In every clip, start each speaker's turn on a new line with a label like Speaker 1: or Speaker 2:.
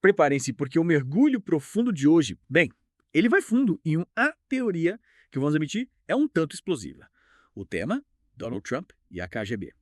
Speaker 1: Preparem-se, porque o mergulho profundo de hoje, bem, ele vai fundo em uma teoria que, vamos admitir, é um tanto explosiva. O tema, Donald Trump e a KGB.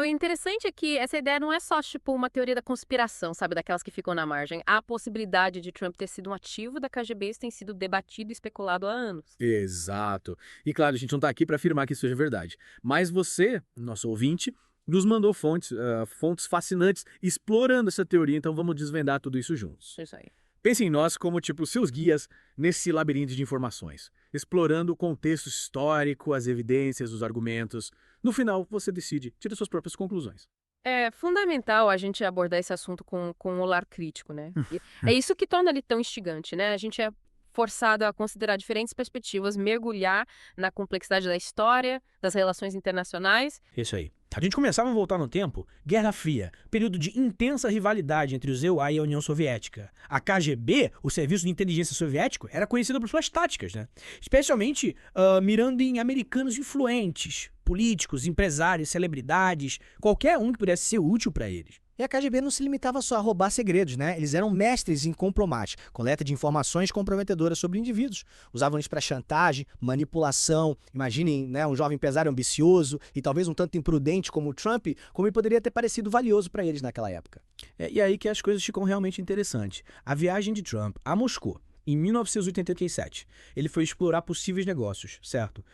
Speaker 2: O interessante é que essa ideia não é só, tipo, uma teoria da conspiração, sabe, daquelas que ficam na margem. A possibilidade de Trump ter sido um ativo da KGB tem sido debatido e especulado há anos.
Speaker 1: Exato. E claro, a gente não está aqui para afirmar que isso seja verdade. Mas você, nosso ouvinte, nos mandou fontes fascinantes explorando essa teoria, então vamos desvendar tudo isso juntos.
Speaker 2: Isso aí.
Speaker 1: Pense em nós como, tipo, seus guias nesse labirinto de informações, explorando o contexto histórico, as evidências, os argumentos. No final, você decide, tira suas próprias conclusões.
Speaker 2: É fundamental a gente abordar esse assunto com um olhar crítico, né? E é isso que torna ele tão instigante, né? A gente é forçado a considerar diferentes perspectivas, mergulhar na complexidade da história, das relações internacionais.
Speaker 3: Isso aí. A gente começava a voltar no tempo, Guerra Fria, período de intensa rivalidade entre os EUA e a União Soviética. A KGB, o Serviço de Inteligência Soviético, era conhecido por suas táticas, né? Especialmente mirando em americanos influentes, políticos, empresários, celebridades, qualquer um que pudesse ser útil para eles.
Speaker 4: E a KGB não se limitava só a roubar segredos, né? Eles eram mestres em compromat, coleta de informações comprometedoras sobre indivíduos. Usavam isso para chantagem, manipulação. Imaginem, né, um jovem empresário ambicioso e talvez um tanto imprudente como o Trump, como ele poderia ter parecido valioso para eles naquela época.
Speaker 3: E aí que as coisas ficam realmente interessantes. A viagem de Trump a Moscou, em 1987, ele foi explorar possíveis negócios, certo?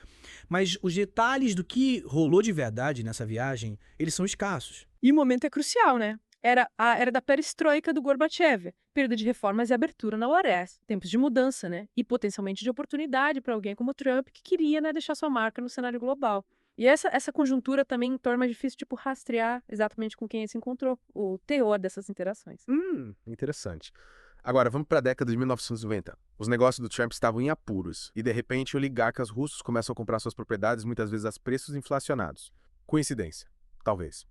Speaker 3: Mas os detalhes do que rolou de verdade nessa viagem, eles são escassos.
Speaker 5: E o momento é crucial, né? Era a era da perestroika do Gorbachev, período de reformas e abertura na URSS, tempos de mudança, né? E potencialmente de oportunidade para alguém como Trump que queria, né, deixar sua marca no cenário global. E essa conjuntura também torna mais difícil, tipo, rastrear exatamente com quem ele se encontrou, o teor dessas interações.
Speaker 6: Interessante. Agora, vamos para a década de 1990. Os negócios do Trump estavam em apuros e, de repente, oligarcas russos começam a comprar suas propriedades muitas vezes a preços inflacionados. Coincidência? Talvez.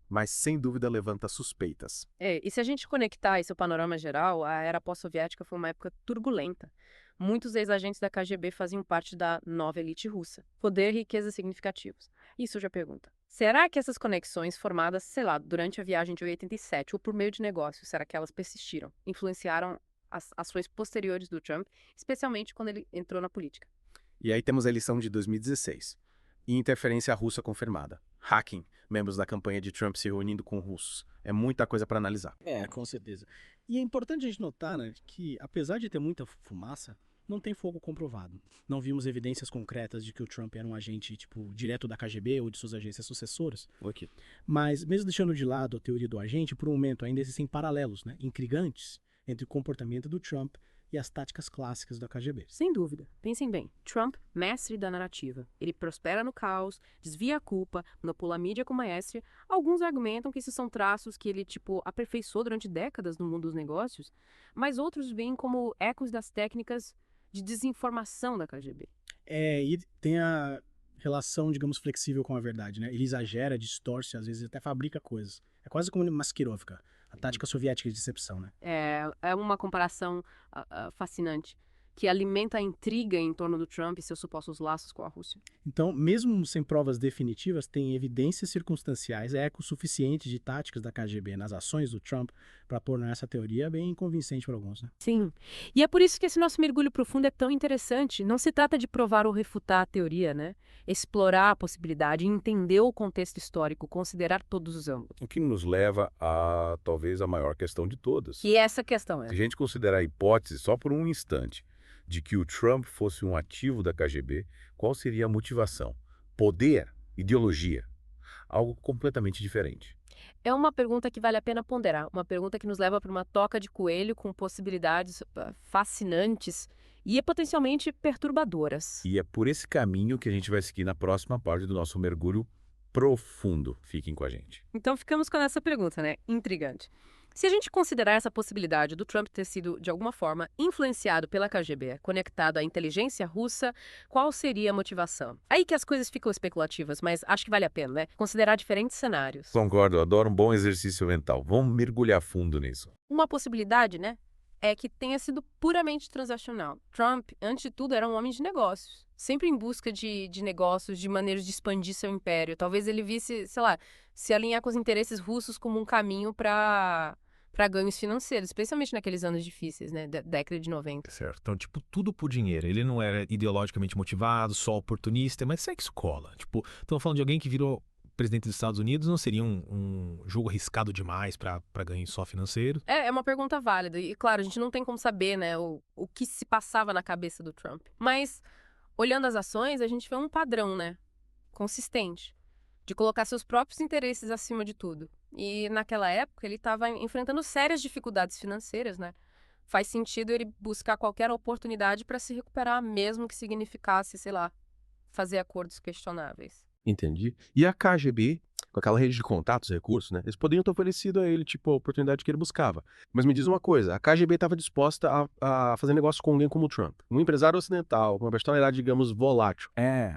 Speaker 6: Mas, sem dúvida, levanta suspeitas.
Speaker 2: E se a gente conectar esse ao panorama geral, a era pós-soviética foi uma época turbulenta. Muitos ex-agentes da KGB faziam parte da nova elite russa. Poder e riqueza significativos. Isso já pergunta. Será que essas conexões formadas, sei lá, durante a viagem de 87 ou por meio de negócios, será que elas persistiram? Influenciaram as ações posteriores do Trump, especialmente quando ele entrou na política?
Speaker 6: E aí temos a eleição de 2016. E interferência russa confirmada. Hacking, membros da campanha de Trump se reunindo com russos. É muita coisa para analisar.
Speaker 1: Com certeza. E é importante a gente notar, né, que apesar de ter muita fumaça, não tem fogo comprovado. Não vimos evidências concretas de que o Trump era um agente, tipo, direto da KGB ou de suas agências sucessoras.
Speaker 6: Ok.
Speaker 1: Mas, mesmo deixando de lado a teoria do agente, por um momento ainda existem paralelos, né, intrigantes entre o comportamento do Trump e as táticas clássicas da KGB.
Speaker 2: Sem dúvida. Pensem bem. Trump, mestre da narrativa. Ele prospera no caos, desvia a culpa, manipula a mídia com maestria. Alguns argumentam que esses são traços que ele, tipo, aperfeiçoou durante décadas no mundo dos negócios, mas outros veem como ecos das técnicas de desinformação da KGB.
Speaker 1: E tem a relação, digamos, flexível com a verdade, né? Ele exagera, distorce, às vezes até fabrica coisas. É quase como Maskirovka, a tática soviética de decepção, né?
Speaker 2: É uma comparação fascinante, que alimenta a intriga em torno do Trump e seus supostos laços com a Rússia.
Speaker 1: Então, mesmo sem provas definitivas, tem evidências circunstanciais, ecos suficientes de táticas da KGB nas ações do Trump para tornar essa teoria bem convincente para alguns, né?
Speaker 2: Sim. E é por isso que esse nosso mergulho profundo é tão interessante. Não se trata de provar ou refutar a teoria, né? Explorar a possibilidade, entender o contexto histórico, considerar todos os ângulos.
Speaker 7: O que nos leva a, talvez, a maior questão de todas.
Speaker 2: Que essa questão é.
Speaker 7: Se a gente considerar a hipótese, só por um instante, de que o Trump fosse um ativo da KGB, qual seria a motivação? Poder? Ideologia? Algo completamente diferente.
Speaker 2: É uma pergunta que vale a pena ponderar, uma pergunta que nos leva para uma toca de coelho com possibilidades fascinantes e potencialmente perturbadoras.
Speaker 7: E é por esse caminho que a gente vai seguir na próxima parte do nosso mergulho profundo. Fiquem com a gente.
Speaker 2: Então ficamos com essa pergunta, né? Intrigante. Se a gente considerar essa possibilidade do Trump ter sido, de alguma forma, influenciado pela KGB, conectado à inteligência russa, qual seria a motivação? Aí que as coisas ficam especulativas, mas acho que vale a pena, né? Considerar diferentes cenários.
Speaker 7: Concordo, eu adoro um bom exercício mental. Vamos mergulhar fundo nisso.
Speaker 2: Uma possibilidade, né, é que tenha sido puramente transacional. Trump, antes de tudo, era um homem de negócios. Sempre em busca de negócios, de maneiras de expandir seu império. Talvez ele visse, sei lá, se alinhar com os interesses russos como um caminho para para ganhos financeiros, especialmente naqueles anos difíceis, né, da década de 90.
Speaker 8: Certo. Então, tipo, tudo por dinheiro. Ele não era ideologicamente motivado, só oportunista, mas sexo cola. Tipo, estamos falando de alguém que virou presidente dos Estados Unidos, não seria um jogo arriscado demais para ganho só financeiro?
Speaker 2: É uma pergunta válida. E, claro, a gente não tem como saber, né, o que se passava na cabeça do Trump. Mas, olhando as ações, a gente vê um padrão, né, consistente, de colocar seus próprios interesses acima de tudo. E, naquela época, ele estava enfrentando sérias dificuldades financeiras, né? Faz sentido ele buscar qualquer oportunidade para se recuperar, mesmo que significasse, sei lá, fazer acordos questionáveis.
Speaker 6: Entendi. E a KGB, com aquela rede de contatos, recursos, né? Eles poderiam ter oferecido a ele, tipo, a oportunidade que ele buscava. Mas me diz uma coisa, a KGB estava disposta a fazer negócio com alguém como o Trump. Um empresário ocidental, com uma personalidade, digamos, volátil.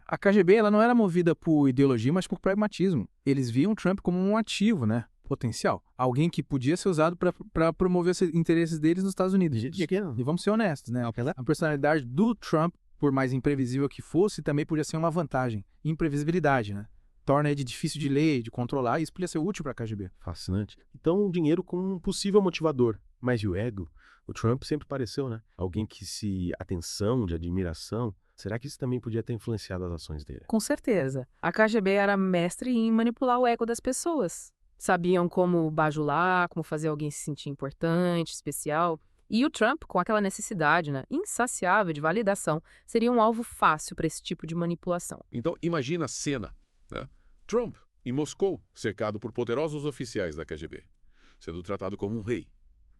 Speaker 9: A KGB ela não era movida por ideologia, mas por pragmatismo. Eles viam Trump como um ativo, né? Potencial. Alguém que podia ser usado para promover os interesses deles nos Estados Unidos. E vamos ser honestos, né? A personalidade do Trump, por mais imprevisível que fosse, também podia ser uma vantagem. Imprevisibilidade, né? Torna ele difícil de ler, de controlar, e isso podia ser útil para a KGB.
Speaker 6: Fascinante. Então, o dinheiro como um possível motivador. Mas e o ego? O Trump sempre pareceu, né? Alguém que se... atenção, de admiração. Será que isso também podia ter influenciado as ações dele?
Speaker 5: Com certeza. A KGB era mestre em manipular o ego das pessoas. Sabiam como bajular, como fazer alguém se sentir importante, especial. E o Trump, com aquela necessidade, né, insaciável de validação, seria um alvo fácil para esse tipo de manipulação.
Speaker 7: Então, imagina a cena, né? Trump, em Moscou, cercado por poderosos oficiais da KGB, sendo tratado como um rei.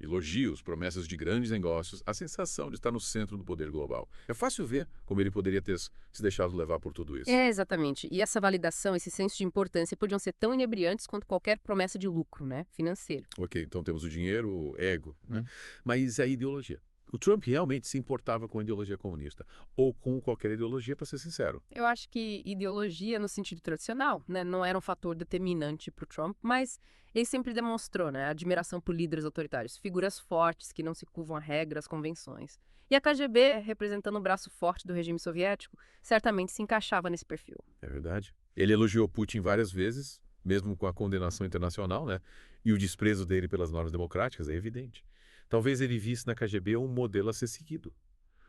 Speaker 7: Elogios, promessas de grandes negócios, a sensação de estar no centro do poder global. É fácil ver como ele poderia ter se deixado levar por tudo isso.
Speaker 2: Exatamente. E essa validação, esse senso de importância podiam ser tão inebriantes quanto qualquer promessa de lucro, né, financeiro.
Speaker 7: Ok, então temos o dinheiro, o ego, né? Mas a ideologia. O Trump realmente se importava com a ideologia comunista, ou com qualquer ideologia, para ser sincero.
Speaker 2: Eu acho que ideologia, no sentido tradicional, né, não era um fator determinante para o Trump, mas ele sempre demonstrou, né, admiração por líderes autoritários, figuras fortes que não se curvam a regras, convenções. E a KGB, representando o braço forte do regime soviético, certamente se encaixava nesse perfil.
Speaker 7: É verdade. Ele elogiou Putin várias vezes, mesmo com a condenação internacional, né? E o desprezo dele pelas normas democráticas é evidente. Talvez ele visse na KGB um modelo a ser seguido.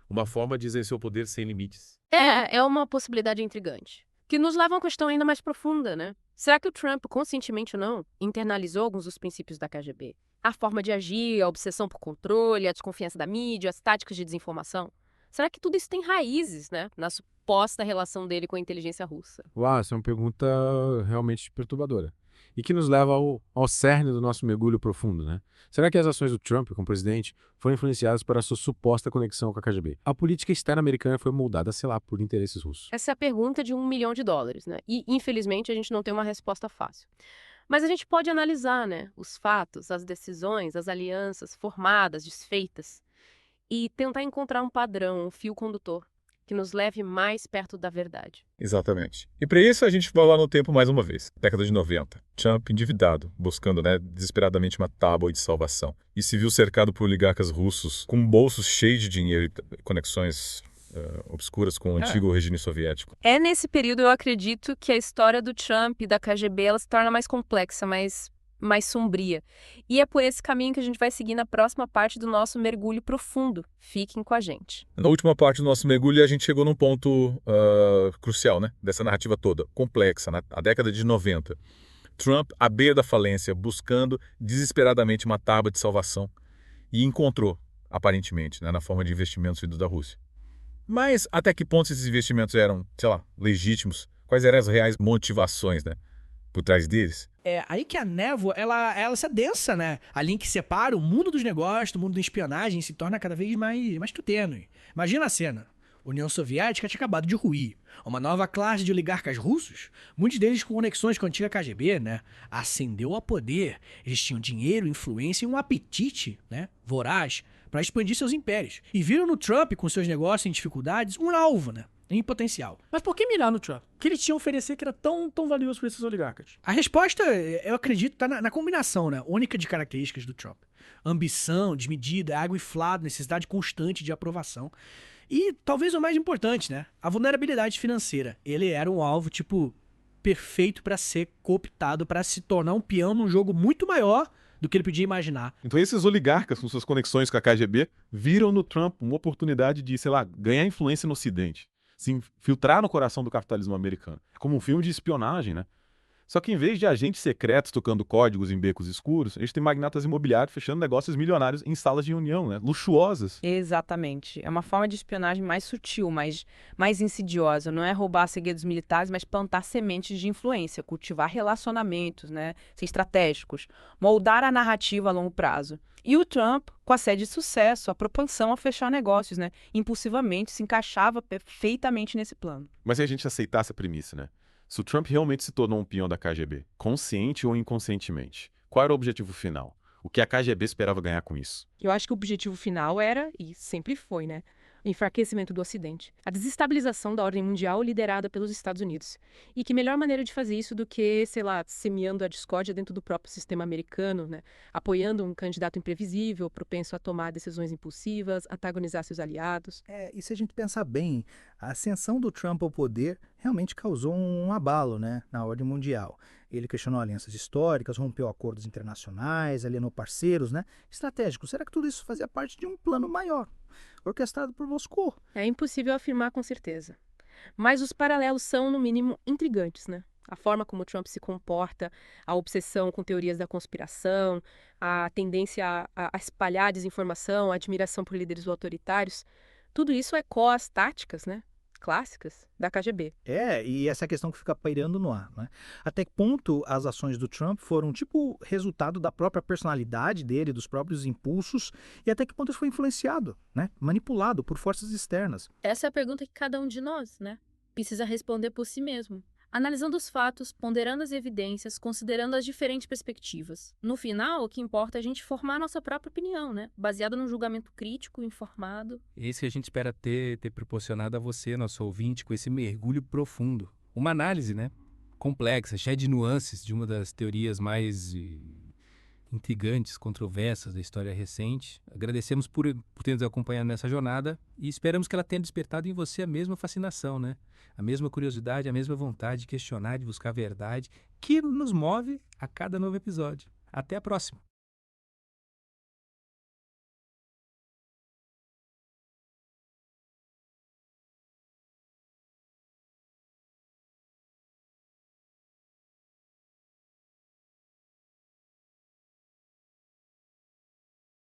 Speaker 7: Uma forma de exercer o poder sem limites.
Speaker 2: É uma possibilidade intrigante, que nos leva a uma questão ainda mais profunda, né? Será que o Trump, conscientemente ou não, internalizou alguns dos princípios da KGB? A forma de agir, a obsessão por controle, a desconfiança da mídia, as táticas de desinformação? Será que tudo isso tem raízes, né, na suposta relação dele com a inteligência russa?
Speaker 10: Uau, essa é uma pergunta realmente perturbadora. E que nos leva ao cerne do nosso mergulho profundo, né? Será que as ações do Trump como presidente foram influenciadas por a sua suposta conexão com a KGB? A política externa americana foi moldada, sei lá, por interesses russos.
Speaker 2: Essa é a pergunta de $1 milhão, né? E, infelizmente, a gente não tem uma resposta fácil. Mas a gente pode analisar, né, os fatos, as decisões, as alianças formadas, desfeitas, e tentar encontrar um padrão, um fio condutor, que nos leve mais perto da verdade.
Speaker 11: Exatamente. E para isso a gente vai lá no tempo mais uma vez. Década de 90. Trump endividado, buscando, desesperadamente uma tábua de salvação. E se viu cercado por oligarcas russos com bolsos cheios de dinheiro e conexões obscuras com o antigo regime soviético.
Speaker 2: É nesse período, eu acredito, que a história do Trump e da KGB ela se torna mais complexa, mais sombria. E é por esse caminho que a gente vai seguir na próxima parte do nosso mergulho profundo. Fiquem com a gente.
Speaker 11: Na última parte do nosso mergulho, a gente chegou num ponto crucial, dessa narrativa toda, complexa, a década de 90. Trump à beira da falência, buscando desesperadamente uma tábua de salvação. E encontrou, aparentemente, na forma de investimentos vindos da Rússia. Mas até que ponto esses investimentos eram, legítimos? Quais eram as reais motivações, por trás deles?
Speaker 3: É aí que a névoa, ela se adensa, né? A linha que separa o mundo dos negócios do mundo da espionagem se torna cada vez mais tênue. Imagina a cena. A União Soviética tinha acabado de ruir. Uma nova classe de oligarcas russos, muitos deles com conexões com a antiga KGB, ascendeu ao poder. Eles tinham dinheiro, influência e um apetite, voraz, para expandir seus impérios. E viram no Trump, com seus negócios em dificuldades, um alvo, em potencial.
Speaker 1: Mas por que mirar no Trump? O que ele tinha a oferecer que era tão valioso para esses oligarcas?
Speaker 3: A resposta, eu acredito, está na combinação, única de características do Trump. Ambição, desmedida, água inflada, necessidade constante de aprovação. E talvez o mais importante, a vulnerabilidade financeira. Ele era um alvo, perfeito para ser cooptado, para se tornar um peão num jogo muito maior do que ele podia imaginar.
Speaker 11: Então esses oligarcas com suas conexões com a KGB viram no Trump uma oportunidade de, sei lá, ganhar influência no Ocidente, se infiltrar no coração do capitalismo americano. Como um filme de espionagem, né? Só que em vez de agentes secretos tocando códigos em becos escuros, a gente tem magnatas imobiliários fechando negócios milionários em salas de reunião, né? Luxuosas.
Speaker 12: Exatamente. É uma forma de espionagem mais sutil, mais insidiosa. Não é roubar segredos militares, mas plantar sementes de influência, cultivar relacionamentos, né? Ser estratégicos, moldar a narrativa a longo prazo. E o Trump, com a sede de sucesso, a propensão a fechar negócios, né? Impulsivamente se encaixava perfeitamente nesse plano.
Speaker 11: Mas se a gente aceitasse a premissa, né? Se o Trump realmente se tornou um peão da KGB, consciente ou inconscientemente, qual era o objetivo final? O que a KGB esperava ganhar com isso?
Speaker 5: Eu acho que o objetivo final era, e sempre foi, né? O enfraquecimento do Ocidente. A desestabilização da ordem mundial liderada pelos Estados Unidos. E que melhor maneira de fazer isso do que, sei lá, semeando a discórdia dentro do próprio sistema americano, né? Apoiando um candidato imprevisível, propenso a tomar decisões impulsivas, antagonizar seus aliados.
Speaker 4: E se a gente pensar bem, a ascensão do Trump ao poder realmente causou um abalo, né, na ordem mundial. Ele questionou alianças históricas, rompeu acordos internacionais, alienou parceiros, né, estratégicos. Será que tudo isso fazia parte de um plano maior, orquestrado por Moscou?
Speaker 5: É impossível afirmar com certeza. Mas os paralelos são, no mínimo, intrigantes, né? A forma como Trump se comporta, a obsessão com teorias da conspiração, a tendência a espalhar desinformação, a admiração por líderes autoritários, tudo isso ecoa as táticas, né, clássicas da KGB.
Speaker 4: E essa é a questão que fica pairando no ar, né? Até que ponto as ações do Trump foram, resultado da própria personalidade dele, dos próprios impulsos, e até que ponto isso foi influenciado, né? Manipulado por forças externas.
Speaker 13: Essa é a pergunta que cada um de nós, né, precisa responder por si mesmo. Analisando os fatos, ponderando as evidências, considerando as diferentes perspectivas. No final, o que importa é a gente formar a nossa própria opinião, né? Baseado num julgamento crítico, informado.
Speaker 14: Esse que a gente espera ter proporcionado a você, nosso ouvinte, com esse mergulho profundo. Uma análise, né? Complexa, cheia de nuances de uma das teorias mais intrigantes, controversas da história recente. Agradecemos por ter nos acompanhado nessa jornada e esperamos que ela tenha despertado em você a mesma fascinação, né? A mesma curiosidade, a mesma vontade de questionar, de buscar a verdade, que nos move a cada novo episódio. Até a próxima!